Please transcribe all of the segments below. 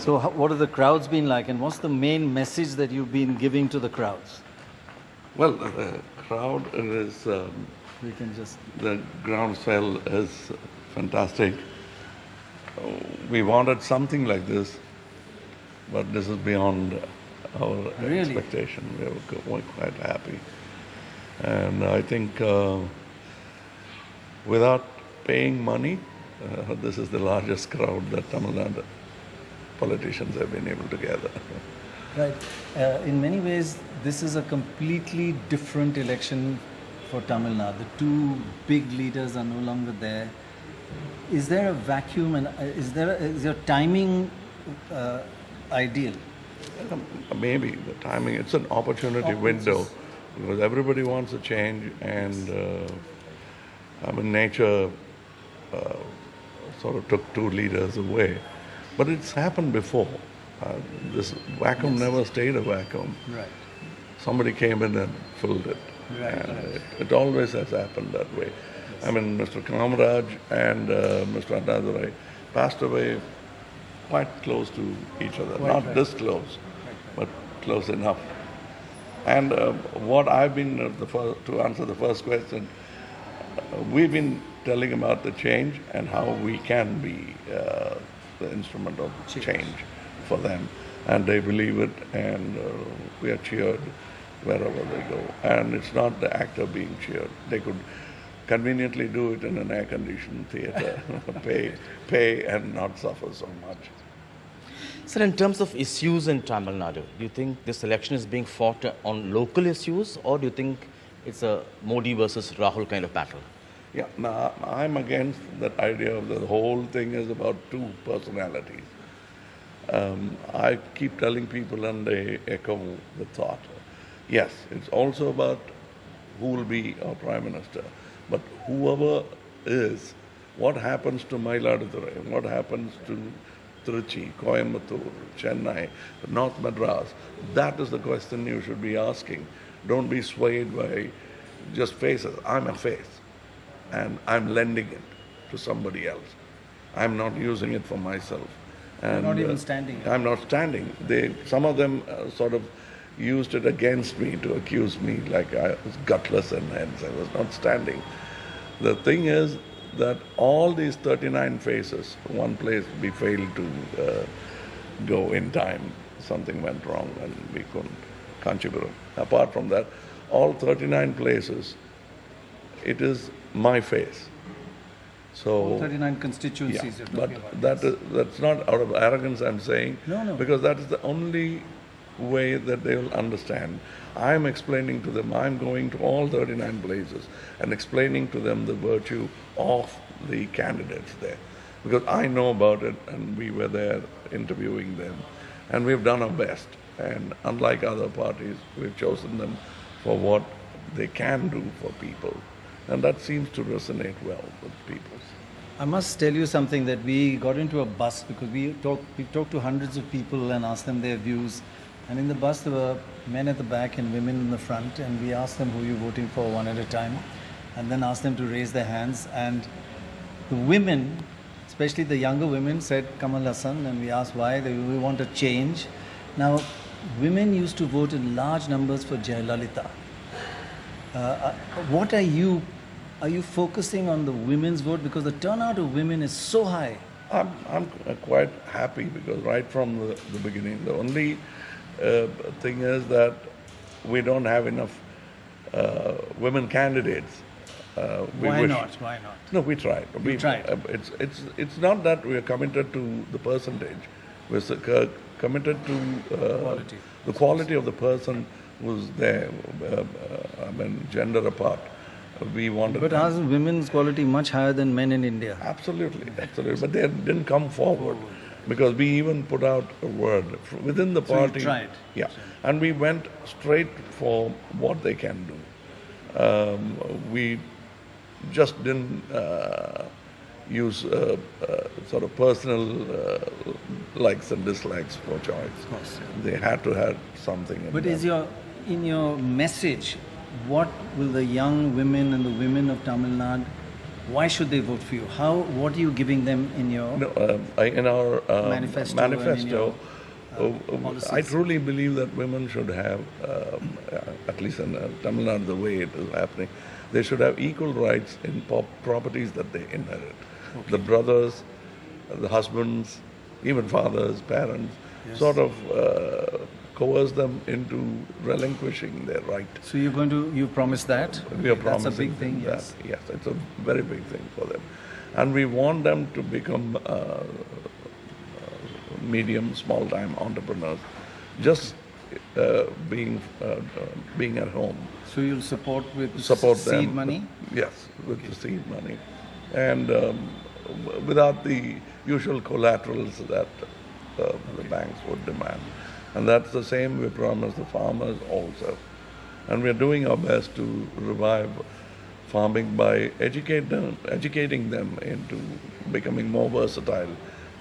So what have the crowds been like, and what's the main message that you've been giving to the crowds? Well, the crowd is, We can just... the groundswell is fantastic. We wanted something like this, but this is beyond our Really? expectation. We're quite happy. And I think without paying money, this is the largest crowd that Tamil Nadu politicians have been able to gather. Right. In many ways, this is a completely different election for Tamil Nadu. The two big leaders are no longer there. Is there a vacuum, and is your timing ideal? Maybe the timing, it's an opportunity window because everybody wants a change, and nature sort of took two leaders away. But it's happened before. This vacuum never stayed a vacuum. Right. Somebody came in and filled it. Right, And right. it always has happened that way. Yes. I mean, Mr. Kamaraj and Mr. Annadurai passed away quite close to each other. Quite Not right. this close, but close enough. And what I've been, to answer the first question, we've been telling about the change and how we can be the instrument of change for them. And they believe it, and we are cheered wherever they go. And it's not the actor being cheered. They could conveniently do it in an air-conditioned theater, pay and not suffer so much. Sir, in terms of issues in Tamil Nadu, do you think this election is being fought on local issues, or do you think it's a Modi versus Rahul kind of battle? Yeah, now I'm against that idea of the whole thing is about two personalities. I keep telling people, and they echo the thought. Yes, it's also about who will be our Prime Minister. But whoever is, what happens to Mailadurai, what happens to Trichy, Coimbatore, Chennai, North Madras, that is the question you should be asking. Don't be swayed by just faces. I'm a face, and I'm lending it to somebody else. I'm not using it for myself. You're not even standing. I'm not standing. Some of them sort of used it against me to accuse me like I was gutless, and hence I was not standing. The thing is that all these 39 faces, one place we failed to go in time. Something went wrong and we couldn't. Kanchipuram. Apart from that, all 39 places, it is my face. So 39 constituencies yeah, you're but talking about. that's not out of arrogance I'm saying, No. because that is the only way that they will understand. I'm explaining to them, I'm going to all 39 places and explaining to them the virtue of the candidates there. Because I know about it, and we were there interviewing them, and we've done our best. And unlike other parties, we've chosen them for what they can do for people. And that seems to resonate well with people. I must tell you something, that we got into a bus because we talked to hundreds of people and asked them their views. And in the bus there were men at the back and women in the front, and we asked them who you're voting for one at a time, and then asked them to raise their hands. And the women, especially the younger women, said Kamal Haasan, and we asked why. We want a change. Now, women used to vote in large numbers for Jayalalitha. What are you focusing on the women's vote? Because the turnout of women is so high. I'm quite happy because right from the beginning, the only thing is that we don't have enough women candidates. Why not? No, we tried. We tried. It's not that we are committed to the percentage. We're committed to Quality. the quality of the person who's there. Gender apart. We wanted. But are women's quality much higher than men in India? Absolutely. But they didn't come forward because we even put out a word within the So you party. tried. Yeah, and we went straight for what they can do. We just didn't use sort of personal likes and dislikes for choice. Of course. They had to have something. But in your message, what will the young women and the women of Tamil Nadu Why should they vote for you? What are you giving them in your No, in our manifesto and in your, I policies? truly believe that women should have, at least in Tamil Nadu, the way it is happening, they should have equal rights in properties that they inherit. Okay. The brothers, the husbands, even fathers, parents, Yes. sort of coerce them into relinquishing their right. So you promise that? We are That's promising a big thing, them yes. that. Yes, it's a very big thing for them. And we want them to become medium, small-time entrepreneurs, just being at home. So you'll support with Support seed them. money? Yes, with the seed money. And without the usual collaterals that the banks would demand. And that's the same we promise the farmers also. And we're doing our best to revive farming by educating them into becoming more versatile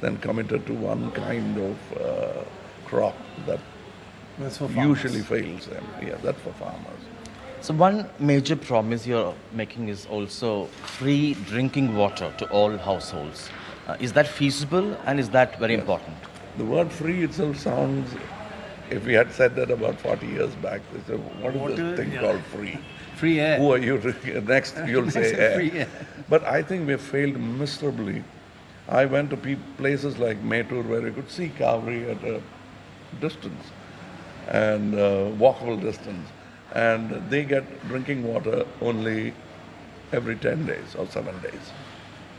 than committed to one kind of crop that That's for farmers. usually fails them. Yeah, that's for farmers. So one major promise you're making is also free drinking water to all households. Is that feasible and is that very important? The word free itself sounds, if we had said that about 40 years back, they said, what is this thing called free? Free air. Who are you? Next, you'll say air. Free air. But I think we failed miserably. I went to places like Mettur where you could see Kaveri at a distance and walkable distance. And they get drinking water only every 10 days or 7 days.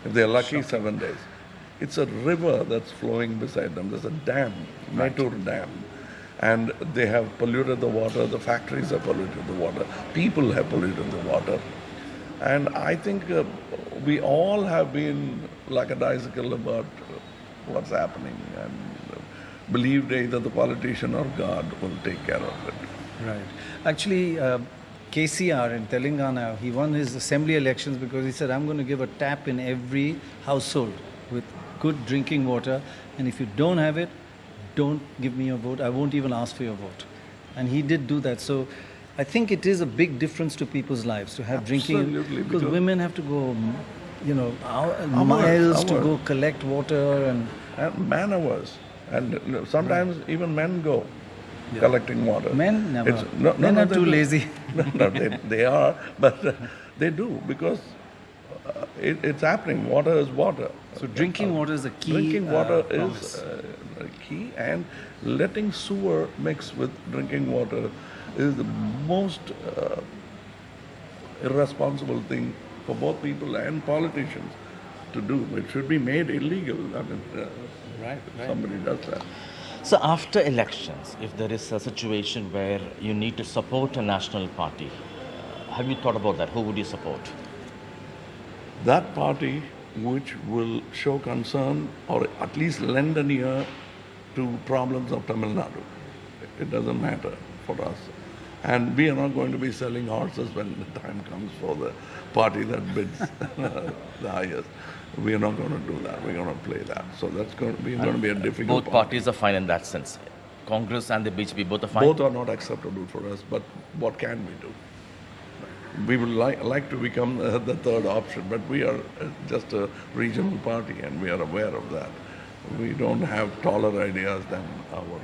If they're lucky, 7 days. It's a river that's flowing beside them. There's a dam, Mettur Dam. And they have polluted the water, the factories have polluted the water, people have polluted the water. And I think we all have been lackadaisical about what's happening and believed either the politician or God will take care of it. Right. Actually, KCR in Telangana, he won his assembly elections because he said, I'm going to give a tap in every household with good drinking water. And if you don't have it, don't give me your vote. I won't even ask for your vote. And he did do that. So I think it is a big difference to people's lives to have drinking. Absolutely, Because because- women have to go, miles to hours. go collect water and And man hours. And sometimes even men go collecting water. men never. It's, Men are they too do. lazy. No, they are, but they do because it's happening. Water is water. So drinking water is a key. Drinking water promise. is key, and letting sewer mix with drinking water is the most irresponsible thing for both people and politicians to do. It should be made illegal. I mean, Right, if somebody does that. So after elections, if there is a situation where you need to support a national party, have you thought about that? Who would you support? That party which will show concern or at least lend an ear to problems of Tamil Nadu. It doesn't matter for us. And we are not going to be selling horses when the time comes for the party that bids the highest. We are not going to do that. We're going to play that. So that's going to be a difficult Both parties are fine in that sense. Congress and the BJP both are fine. Both are not acceptable for us, but what can we do? We would like to become the third option, but we are just a regional party and we are aware of that. We don't have taller ideas than our...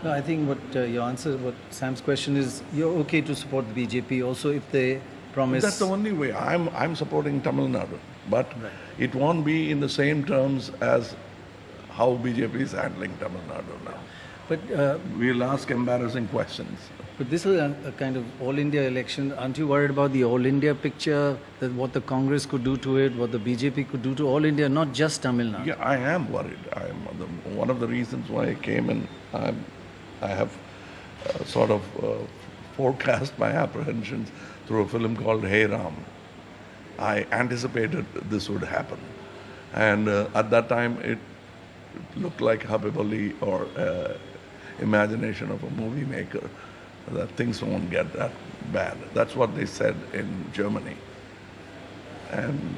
No, I think what your answer, what Sam's question is, you're okay to support the BJP also if they promise. That's the only way. I'm supporting Tamil Nadu, but it won't be in the same terms as how BJP is handling Tamil Nadu now. But We'll ask embarrassing questions. but this is a kind of all India election. Aren't you worried about the all India picture, that what the Congress could do to it, what the BJP could do to all India, not just Tamil Nadu? Yeah, I am worried. One of the reasons why I came in, I have sort of forecast my apprehensions through a film called Hey Ram. I anticipated this would happen. And at that time, it looked like hyperbole or imagination of a movie maker, that things won't get that bad. That's what they said in Germany. And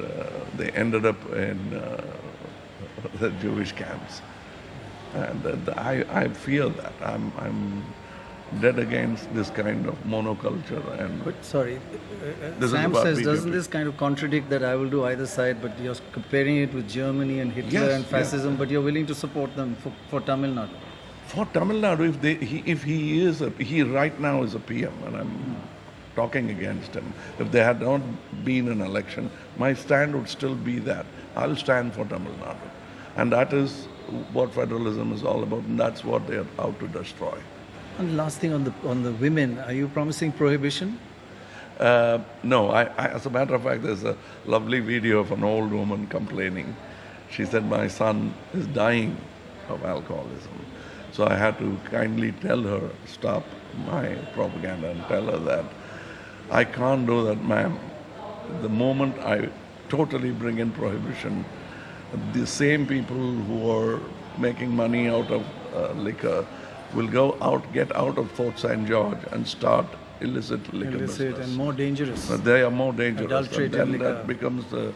they ended up in the Jewish camps. And I fear that. dead against this kind of monoculture. And But sorry, This is Sam about says, BJP. doesn't this kind of contradict that I will do either side, but you're comparing it with Germany and Hitler Yes, and fascism, but you're willing to support them for Tamil Nadu? for Tamil Nadu, if he is he right now is a PM, and I'm talking against him. If there had not been an election, my stand would still be that I'll stand for Tamil Nadu, and that is what federalism is all about, and that's what they are out to destroy. And last thing on the women, are you promising prohibition? No, as a matter of fact, there's a lovely video of an old woman complaining. She said, my son is dying of alcoholism. So I had to kindly tell her, stop my propaganda and tell her that I can't do that, ma'am. The moment I totally bring in prohibition, the same people who are making money out of liquor will get out of Fort St. George and start illicit liquor business. And more dangerous. They are more dangerous. Adulterated And then liquor. that becomes the...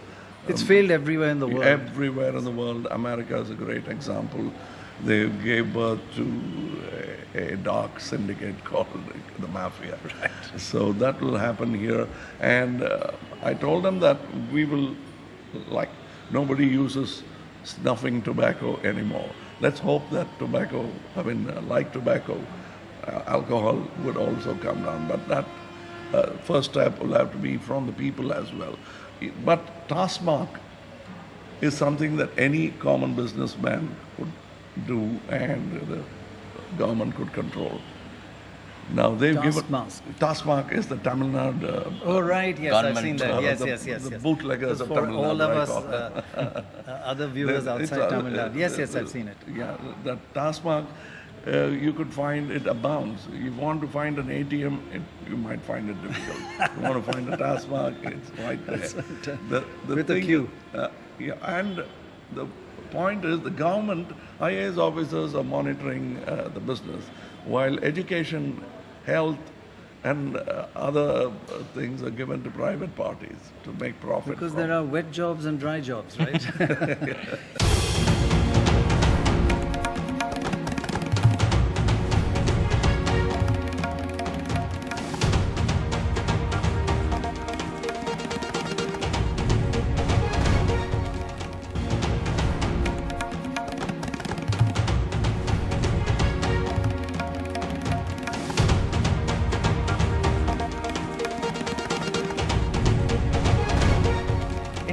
It's failed everywhere in the world. Everywhere in the world. America is a great example. They gave birth to a dark syndicate called the Mafia. Right. So that will happen here. And I told them that we will, nobody uses snuffing tobacco anymore. Let's hope that tobacco, like tobacco, alcohol would also come down. But that first step will have to be from the people as well. But taskmark is something that any common businessman could do and the government could control. Now they've given... Taskmark is the Tamil Nadu... Oh, right, yes, I've seen that. Yes. The bootleggers of Tamil Nadu. For all of us, other viewers outside Tamil Nadu. Yes, I've seen it. Yeah, the Taskmark, you could find it abounds. You want to find an ATM, you might find it difficult. You want to find a Taskmark, it's right there. With a queue. And the point is the government, IAS officers are monitoring the business, while education, health, and other things are given to private parties to make profit. Because there are wet jobs and dry jobs, right?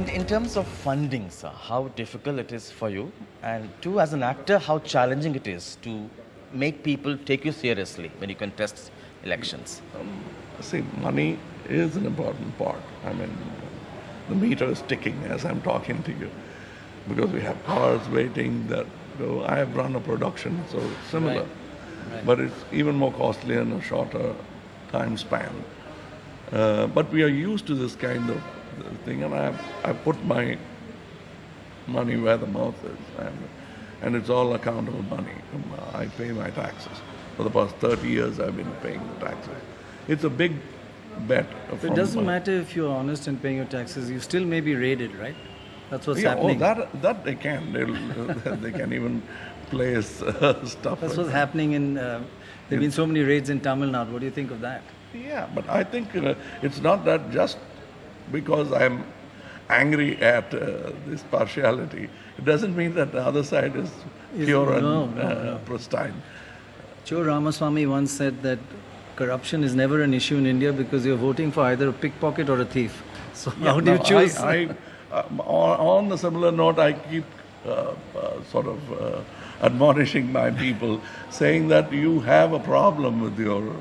In terms of funding, sir, how difficult it is for you, and two, as an actor, how challenging it is to make people take you seriously when you contest elections? See, money is an important part. The meter is ticking as I'm talking to you, because we have cars waiting. I have run a production, so it's similar. Right. But it's even more costly in a shorter time span. But we are used to this kind of thing, and I put my money where the mouth is, and it's all accountable money. I pay my taxes. For the past 30 years, I've been paying the taxes. It's a big bet. It doesn't matter if you're honest in paying your taxes. You still may be raided, right? That's what's happening. Oh, that they can. They can even place stuff. That's what's happening in... there have been so many raids in Tamil Nadu. What do you think of that? Yeah, but I think it's not that just because I'm angry at this partiality, it doesn't mean that the other side is pure and pristine. Joe Ramaswamy once said that corruption is never an issue in India because you're voting for either a pickpocket or a thief. So how do you choose? On the similar note, I keep admonishing my people, saying that you have a problem with your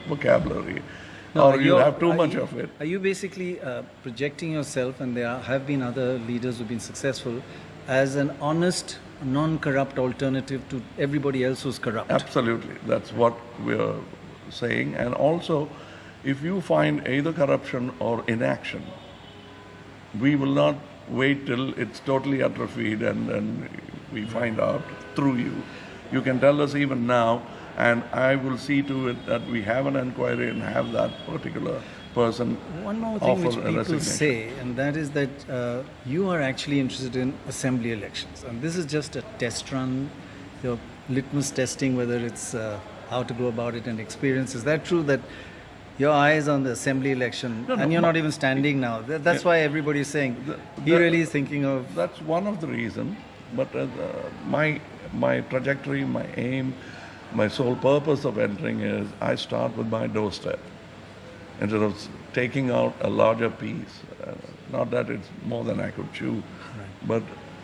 vocabulary. Or you have too much of it. Are you basically projecting yourself, and there have been other leaders who've been successful, as an honest, non-corrupt alternative to everybody else who's corrupt? Absolutely. That's what we're saying. And also, if you find either corruption or inaction, we will not wait till it's totally atrophied and we find out through you. You can tell us even now, and I will see to it that we have an inquiry and have that particular person One more thing which people say, and that is that you are actually interested in assembly elections. And this is just a test run, your litmus testing whether it's how to go about it and experience. Is that true that your eyes on the assembly election and you're not even standing now? That's why everybody is saying he really is thinking of. That's one of the reasons. But my trajectory, my aim, my sole purpose of entering is I start with my doorstep instead of taking out a larger piece. Not that it's more than I could chew, but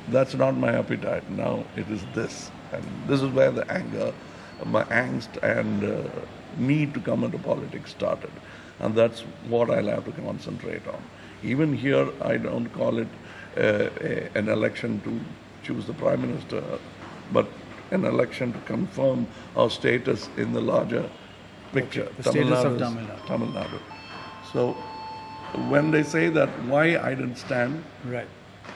that's not my appetite. Now it is this. And this is where the anger, my angst and need to come into politics started. And that's what I'll have to concentrate on. Even here, I don't call it an election to choose the Prime Minister, but an election to confirm our status in the larger picture. The status of Tamil Nadu. Tamil Nadu. So when they say that why I didn't stand, Right.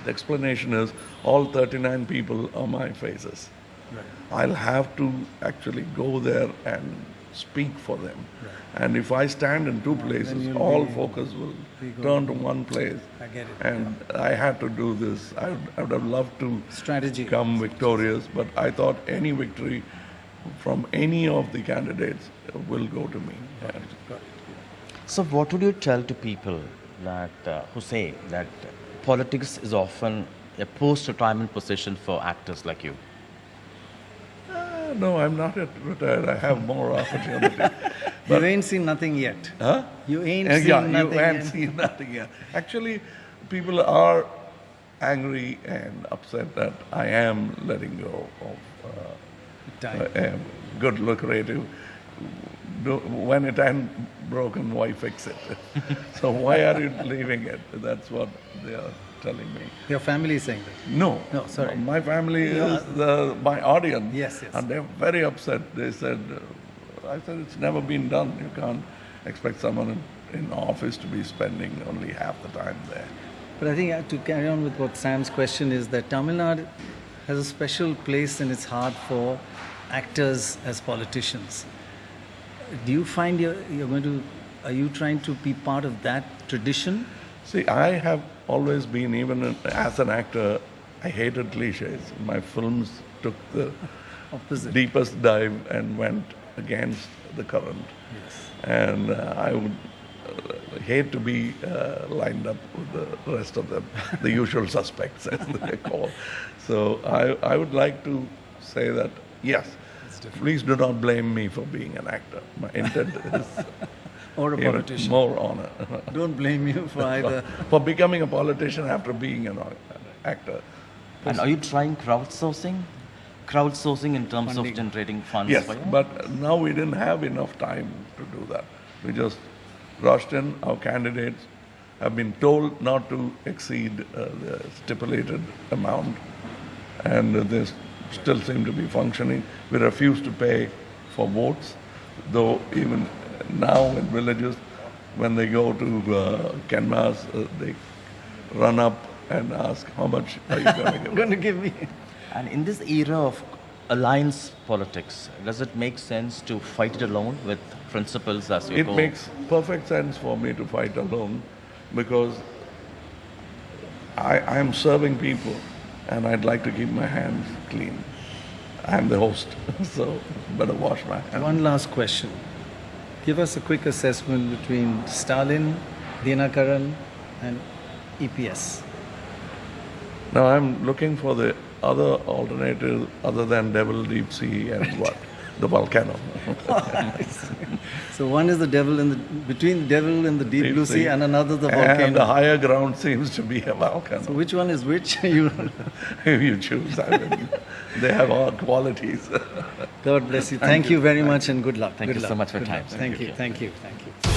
the explanation is all 39 people are my faces. Right. I'll have to actually go there and speak for them. Right. And if I stand in two places, you'll all be focus will going turn to one place. I get it. And I had to do this. I would have loved to Strategy. come victorious, but I thought any victory from any of the candidates will go to me. Got it. So, what would you tell to people that who say that politics is often a post-retirement position for actors like you? No, I'm not yet retired. I have more opportunity. You ain't seen nothing yet. Huh? You ain't Yeah, seen nothing you ain't yet. seen nothing yet. Actually, people are angry and upset that I am letting go of Time. a good lucrative. When it ain't broken, why fix it? So why are you leaving it? That's what they are telling me. Your family is saying that. No, No, sorry. My family is my audience. Yes, yes. And they're very upset. They said, I said, it's never been done. You can't expect someone in office to be spending only half the time there. But I think to carry on with what Sam's question is that Tamil Nadu has a special place in its heart for actors as politicians. Do you find are you trying to be part of that tradition? See, I have always been, even as an actor, I hated cliches. My films took the Opposite. deepest dive and went against the current. Yes. And I would hate to be lined up with the rest of them, the usual suspects, as they call. So I would like to say that, yes, please do not blame me for being an actor. My intent is Or a even politician. more honor. Don't blame you for either. For becoming a politician after being an actor. And are you trying crowdsourcing? Crowdsourcing in terms Funding. of generating funds Yes, for you? but now we didn't have enough time to do that. We just rushed in. Our candidates have been told not to exceed the stipulated amount, and they still seem to be functioning. We refuse to pay for votes, though even now in villages, when they go to canvas, they run up and ask, how much are you going to give? Going to give me. And in this era of alliance politics, does it make sense to fight it alone with principles as you It go? makes perfect sense for me to fight alone because I am serving people and I'd like to keep my hands clean. I'm the host, so better wash my hands. One last question. Give us a quick assessment between Stalin, Dinakaran, and EPS. Now I'm looking for the other alternative other than Devil Deep Sea and what? The volcano. So one is the devil in the between the devil and the deep blue sea, and another the volcano. And the higher ground seems to be a volcano. So which one is which? You You choose. I mean, they have all qualities. God bless you. Thank you very much and good luck. Thank Good you so luck. much for your Good time. luck. Thank you. Thank you. Thank you.